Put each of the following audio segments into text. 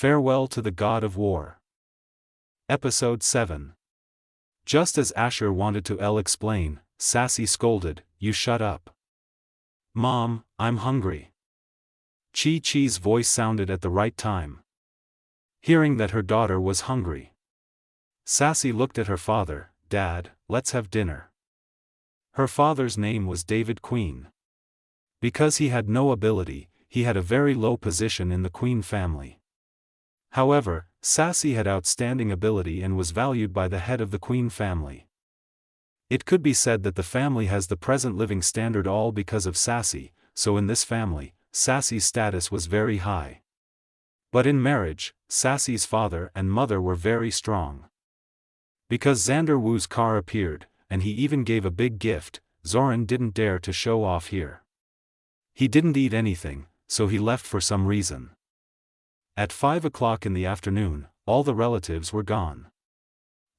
Farewell to the God of War. Episode 7. Just as Asher wanted to explain, Sassy scolded, "You shut up. Mom, I'm hungry." Chi-Chi's voice sounded at the right time. Hearing that her daughter was hungry, Sassy looked at her father. "Dad, let's have dinner." Her father's name was David Queen. Because he had no ability, he had a very low position in the Queen family. However, Sassy had outstanding ability and was valued by the head of the Queen family. It could be said that the family has the present living standard all because of Sassy, so in this family, Sassy's status was very high. But in marriage, Sassy's father and mother were very strong. Because Xander Wu's car appeared, and he even gave a big gift, Zoran didn't dare to show off here. He didn't eat anything, so he left for some reason. At 5 o'clock in the afternoon, all the relatives were gone.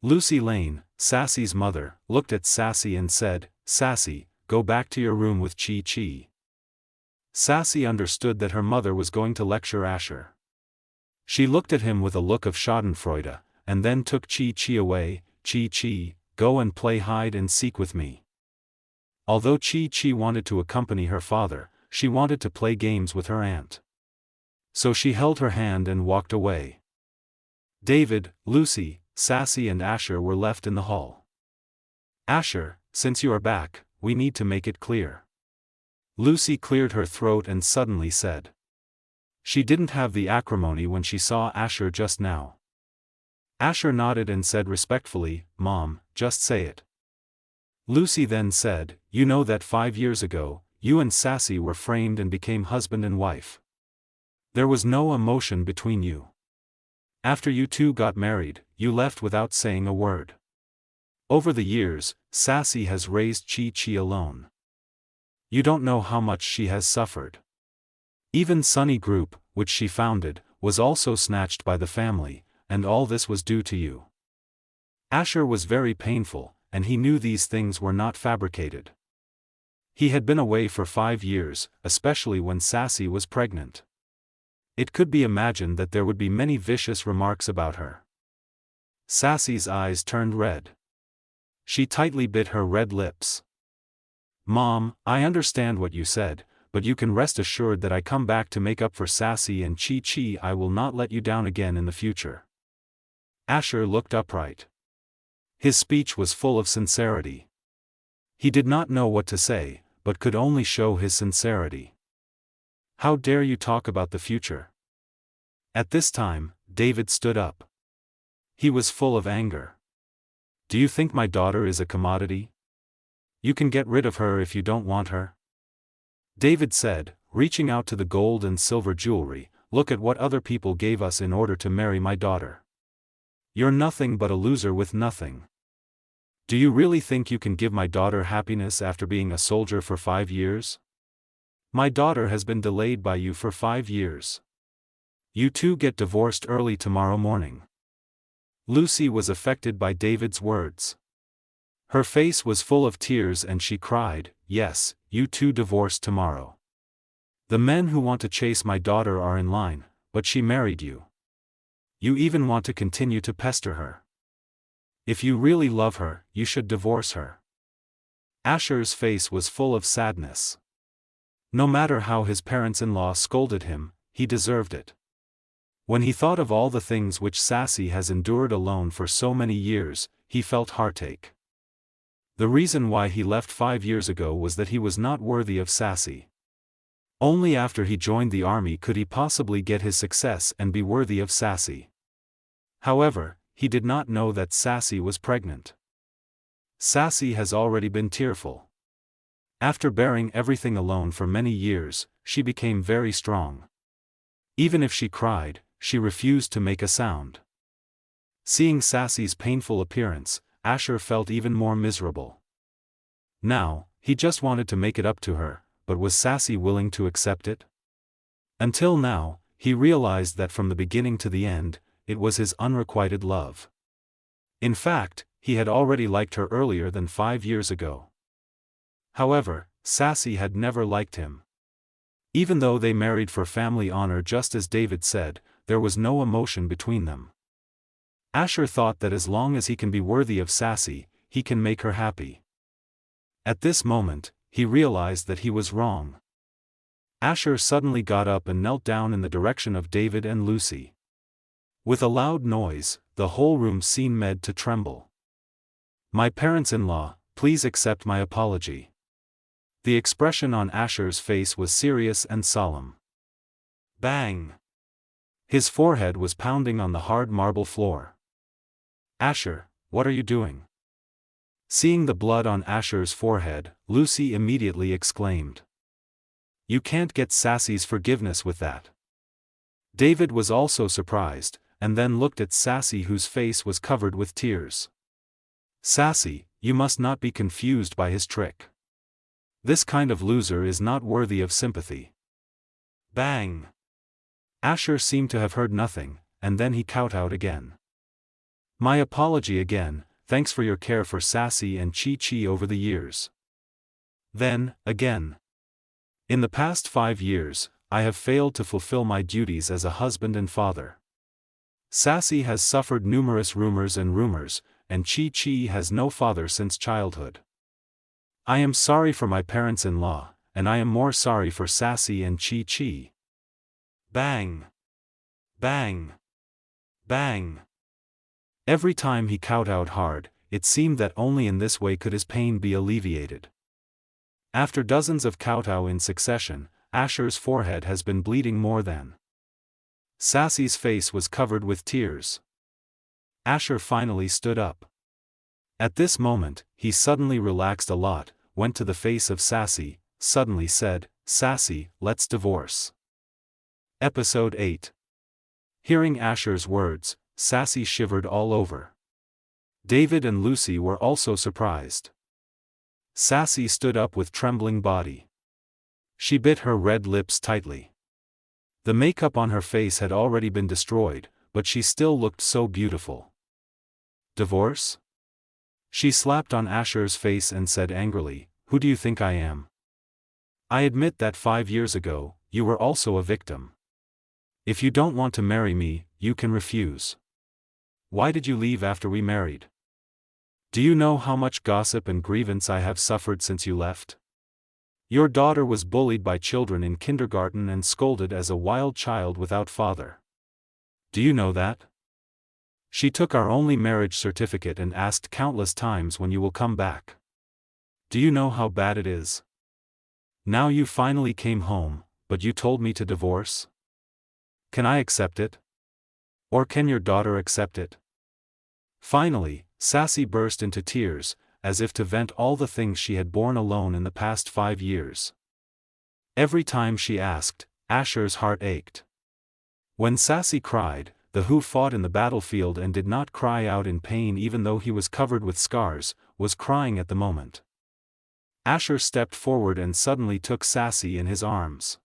Lucy Lane, Sassy's mother, looked at Sassy and said, "Sassy, go back to your room with Chi-Chi." Sassy understood that her mother was going to lecture Asher. She looked at him with a look of schadenfreude, and then took Chi-Chi away. "Chi-Chi, go and play hide and seek with me." Although Chi-Chi wanted to accompany her father, she wanted to play games with her aunt. So she held her hand and walked away. David, Lucy, Sassy and Asher were left in the hall. "Asher, since you are back, we need to make it clear." Lucy cleared her throat and suddenly said. She didn't have the acrimony when she saw Asher just now. Asher nodded and said respectfully, "Mom, just say it." Lucy then said, "You know that 5 years ago, you and Sassy were framed and became husband and wife. There was no emotion between you. After you two got married, you left without saying a word. Over the years, Sassy has raised Chi-Chi alone. You don't know how much she has suffered. Even Sunny Group, which she founded, was also snatched by the family, and all this was due to you." Asher was very painful, and he knew these things were not fabricated. He had been away for 5 years, especially when Sassy was pregnant. It could be imagined that there would be many vicious remarks about her. Sassy's eyes turned red. She tightly bit her red lips. "Mom, I understand what you said, but you can rest assured that I come back to make up for Sassy and Chi-Chi. I will not let you down again in the future." Asher looked upright. His speech was full of sincerity. He did not know what to say, but could only show his sincerity. "How dare you talk about the future?" At this time, David stood up. He was full of anger. "Do you think my daughter is a commodity? You can get rid of her if you don't want her." David said, reaching out to the gold and silver jewelry, "Look at what other people gave us in order to marry my daughter. You're nothing but a loser with nothing. Do you really think you can give my daughter happiness after being a soldier for 5 years? My daughter has been delayed by you for 5 years. You two get divorced early tomorrow morning." Lucy was affected by David's words. Her face was full of tears and she cried, "Yes, you two divorce tomorrow. The men who want to chase my daughter are in line, but she married you. You even want to continue to pester her. If you really love her, you should divorce her." Asher's face was full of sadness. No matter how his parents-in-law scolded him, he deserved it. When he thought of all the things which Sassy has endured alone for so many years, he felt heartache. The reason why he left 5 years ago was that he was not worthy of Sassy. Only after he joined the army could he possibly get his success and be worthy of Sassy. However, he did not know that Sassy was pregnant. Sassy has already been tearful. After bearing everything alone for many years, she became very strong. Even if she cried, she refused to make a sound. Seeing Sassy's painful appearance, Asher felt even more miserable. Now, he just wanted to make it up to her, but was Sassy willing to accept it? Until now, he realized that from the beginning to the end, it was his unrequited love. In fact, he had already liked her earlier than 5 years ago. However, Sassy had never liked him. Even though they married for family honor just as David said, there was no emotion between them. Asher thought that as long as he can be worthy of Sassy, he can make her happy. At this moment, he realized that he was wrong. Asher suddenly got up and knelt down in the direction of David and Lucy. With a loud noise, the whole room seemed to tremble. "My parents-in-law, please accept my apology." The expression on Asher's face was serious and solemn. Bang! His forehead was pounding on the hard marble floor. "Asher, what are you doing?" Seeing the blood on Asher's forehead, Lucy immediately exclaimed. "You can't get Sassy's forgiveness with that." David was also surprised, and then looked at Sassy, whose face was covered with tears. "Sassy, you must not be confused by his trick. This kind of loser is not worthy of sympathy." Bang! Asher seemed to have heard nothing, and then he kowtowed again. "My apology again, thanks for your care for Sassy and Chi-Chi over the years." Then, again. "In the past 5 years, I have failed to fulfill my duties as a husband and father. Sassy has suffered numerous rumors, and Chi-Chi has no father since childhood. I am sorry for my parents-in-law, and I am more sorry for Sassy and Chi-Chi." Bang! Bang! Bang! Every time he kowtowed hard, it seemed that only in this way could his pain be alleviated. After dozens of kowtow in succession, Asher's forehead has been bleeding more than. Sassy's face was covered with tears. Asher finally stood up. At this moment, he suddenly relaxed a lot, went to the face of Sassy, suddenly said, "Sassy, let's divorce." Episode 8. Hearing Asher's words, Sassy shivered all over. David and Lucy were also surprised. Sassy stood up with trembling body. She bit her red lips tightly. The makeup on her face had already been destroyed, but she still looked so beautiful. "Divorce?" She slapped on Asher's face and said angrily, "Who do you think I am? I admit that 5 years ago, you were also a victim. If you don't want to marry me, you can refuse. Why did you leave after we married? Do you know how much gossip and grievance I have suffered since you left? Your daughter was bullied by children in kindergarten and scolded as a wild child without father. Do you know that? She took our only marriage certificate and asked countless times when you will come back. Do you know how bad it is? Now you finally came home, but you told me to divorce? Can I accept it? Or can your daughter accept it?" Finally, Sassy burst into tears, as if to vent all the things she had borne alone in the past 5 years. Every time she asked, Asher's heart ached. When Sassy cried, the who fought in the battlefield and did not cry out in pain even though he was covered with scars, was crying at the moment. Asher stepped forward and suddenly took Sassy in his arms.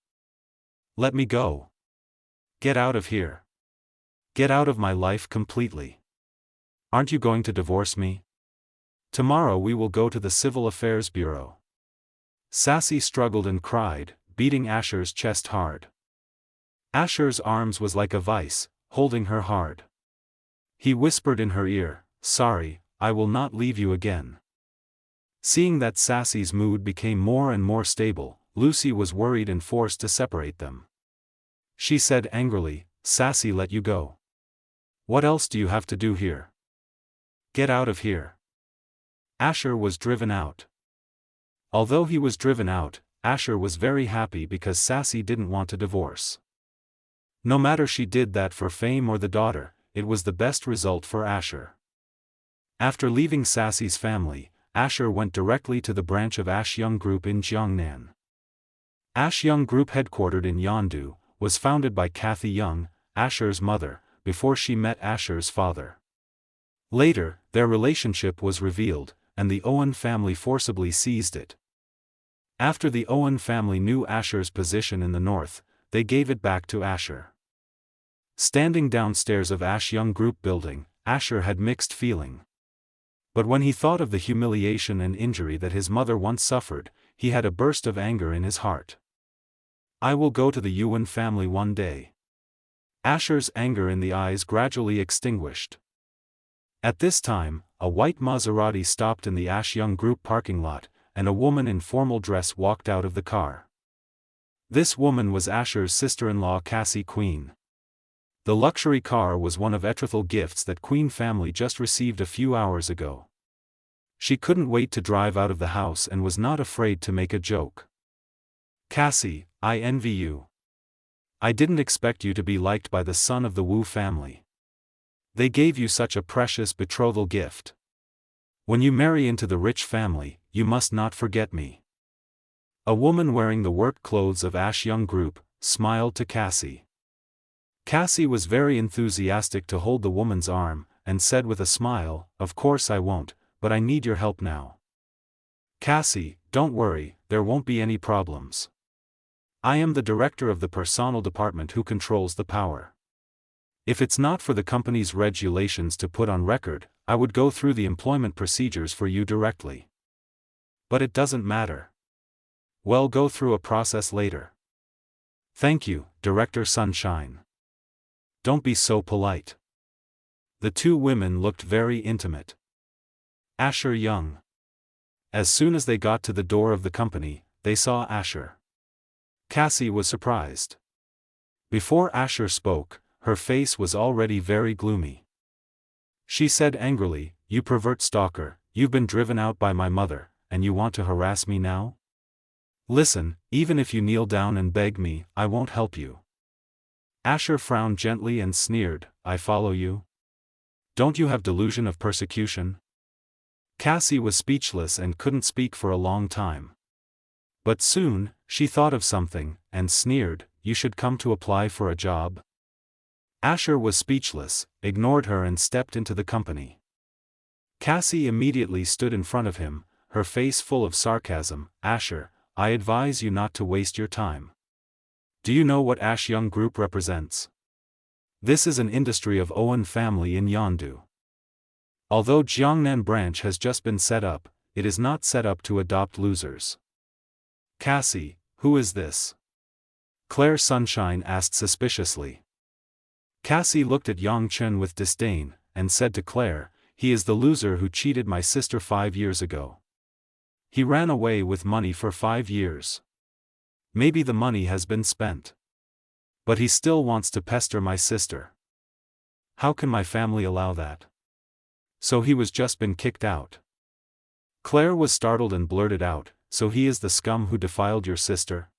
"Let me go. Get out of here. Get out of my life completely. Aren't you going to divorce me? Tomorrow we will go to the Civil Affairs Bureau." Sassy struggled and cried, beating Asher's chest hard. Asher's arms was like a vice, holding her hard. He whispered in her ear, "Sorry, I will not leave you again." Seeing that Sassy's mood became more and more stable, Lucy was worried and forced to separate them. She said angrily, "Sassy let you go. What else do you have to do here? Get out of here." Asher was driven out. Although he was driven out, Asher was very happy because Sassy didn't want a divorce. No matter she did that for fame or the daughter, it was the best result for Asher. After leaving Sassy's family, Asher went directly to the branch of Ash Young Group in Jiangnan. Ash Young Group, headquartered in Yondu, was founded by Kathy Young, Asher's mother, before she met Asher's father. Later, their relationship was revealed, and the Owen family forcibly seized it. After the Owen family knew Asher's position in the north, they gave it back to Asher. Standing downstairs of Ash Young Group building, Asher had mixed feeling. But when he thought of the humiliation and injury that his mother once suffered, he had a burst of anger in his heart. "I will go to the Yuan family one day. Asher's anger in the eyes gradually extinguished. At this time, a white Maserati stopped in the Ash Young Group parking lot, and a woman in formal dress walked out of the car. This woman was Asher's sister-in-law Cassie Queen. The luxury car was one of betrothal gifts that Queen family just received a few hours ago. She couldn't wait to drive out of the house and was not afraid to make a joke. "Cassie, I envy you. I didn't expect you to be liked by the son of the Wu family. They gave you such a precious betrothal gift. When you marry into the rich family, you must not forget me." A woman wearing the work clothes of Ash Young Group smiled to Cassie. Cassie was very enthusiastic to hold the woman's arm, and said with a smile, "Of course I won't, but I need your help now." "Cassie, don't worry, there won't be any problems. I am the director of the personnel department who controls the power. If it's not for the company's regulations to put on record, I would go through the employment procedures for you directly. But it doesn't matter. We'll go through a process later." "Thank you, Director Sunshine. Don't be so polite." The two women looked very intimate. Asher Young. As soon as they got to the door of the company, they saw Asher. Cassie was surprised. Before Asher spoke, her face was already very gloomy. She said angrily, "You pervert stalker, you've been driven out by my mother, and you want to harass me now? Listen, even if you kneel down and beg me, I won't help you." Asher frowned gently and sneered, "I follow you? Don't you have delusion of persecution?" Cassie was speechless and couldn't speak for a long time. But soon, she thought of something, and sneered, "You should come to apply for a job?" Asher was speechless, ignored her and stepped into the company. Cassie immediately stood in front of him, her face full of sarcasm. "Asher, I advise you not to waste your time. Do you know what Ash Young Group represents? This is an industry of Owen family in Yondu. Although Jiangnan branch has just been set up, it is not set up to adopt losers." "Cassie, who is this?" Claire Sunshine asked suspiciously. Cassie looked at Yang Chen with disdain, and said to Claire, "He is the loser who cheated my sister 5 years ago. He ran away with money for 5 years. Maybe the money has been spent. But he still wants to pester my sister. How can my family allow that? So he was just been kicked out." Claire was startled and blurted out, "So he is the scum who defiled your sister?"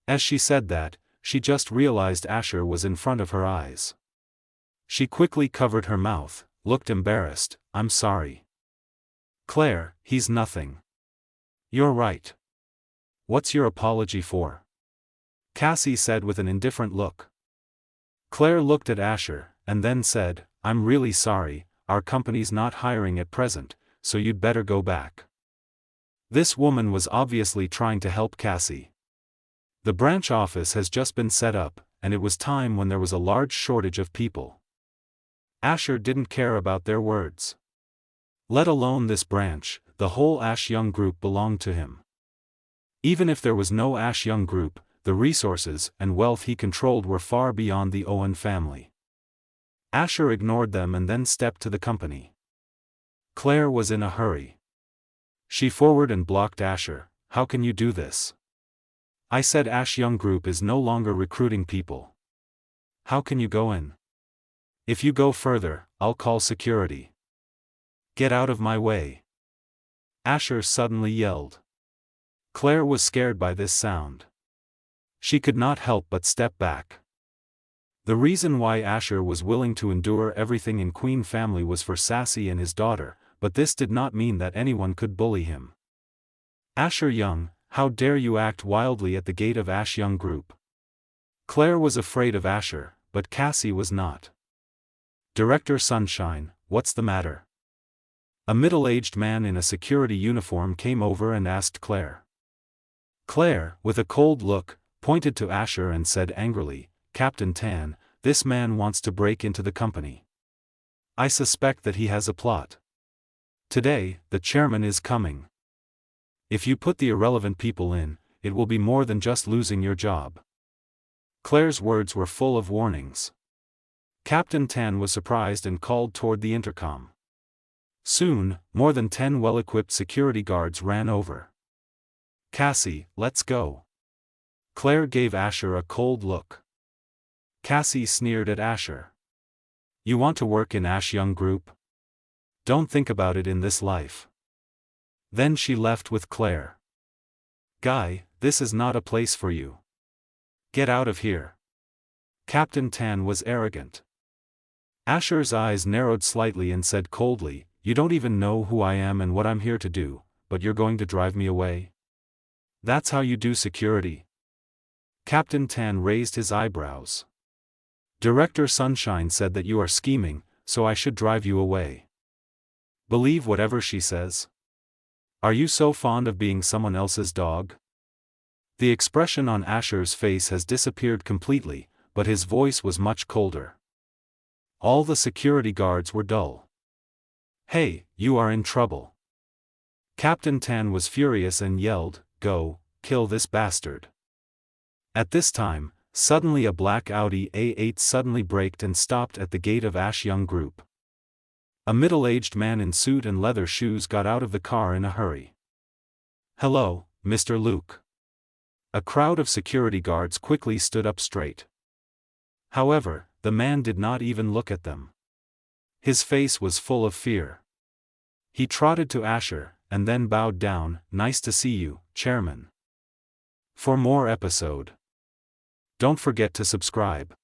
As she said that, she just realized Asher was in front of her eyes. She quickly covered her mouth, looked embarrassed. "I'm sorry. Claire, he's nothing." "You're right. What's your apology for?" Cassie said with an indifferent look. Claire looked at Asher, and then said, "I'm really sorry, our company's not hiring at present, so you'd better go back." This woman was obviously trying to help Cassie. The branch office has just been set up, and it was time when there was a large shortage of people. Asher didn't care about their words. Let alone this branch, the whole Ash Young Group belonged to him. Even if there was no Ash Young Group, the resources and wealth he controlled were far beyond the Owen family. Asher ignored them and then stepped to the company. Claire was in a hurry. She forward and blocked Asher. "How can you do this? I said Ash Young Group is no longer recruiting people. How can you go in? If you go further, I'll call security. Get out of my way." Asher suddenly yelled. Claire was scared by this sound. She could not help but step back. The reason why Asher was willing to endure everything in Queen family was for Sassy and his daughter, but this did not mean that anyone could bully him. "Asher Young, how dare you act wildly at the gate of Ash Young Group?" Claire was afraid of Asher, but Cassie was not. "Director Sunshine, what's the matter?" A middle-aged man in a security uniform came over and asked Claire. Claire, with a cold look, pointed to Asher and said angrily, "Captain Tan, this man wants to break into the company. I suspect that he has a plot. Today, the chairman is coming. If you put the irrelevant people in, it will be more than just losing your job." Claire's words were full of warnings. Captain Tan was surprised and called toward the intercom. Soon, more than 10 well-equipped security guards ran over. "Cassie, let's go." Claire gave Asher a cold look. Cassie sneered at Asher. "You want to work in Ash Young Group? Don't think about it in this life." Then she left with Claire. "Guy, this is not a place for you. Get out of here." Captain Tan was arrogant. Asher's eyes narrowed slightly and said coldly, "You don't even know who I am and what I'm here to do, but you're going to drive me away? That's how you do security?" Captain Tan raised his eyebrows. "Director Sunshine said that you are scheming, so I should drive you away. Believe whatever she says? Are you so fond of being someone else's dog?" The expression on Asher's face has disappeared completely, but his voice was much colder. All the security guards were dull. "Hey, you are in trouble." Captain Tan was furious and yelled, "Go, kill this bastard." At this time, suddenly a black Audi A8 suddenly braked and stopped at the gate of Ash Young Group. A middle-aged man in suit and leather shoes got out of the car in a hurry. "Hello, Mr. Luke." A crowd of security guards quickly stood up straight. However, the man did not even look at them. His face was full of fear. He trotted to Asher, and then bowed down. "Nice to see you, Chairman." For more episode, don't forget to subscribe.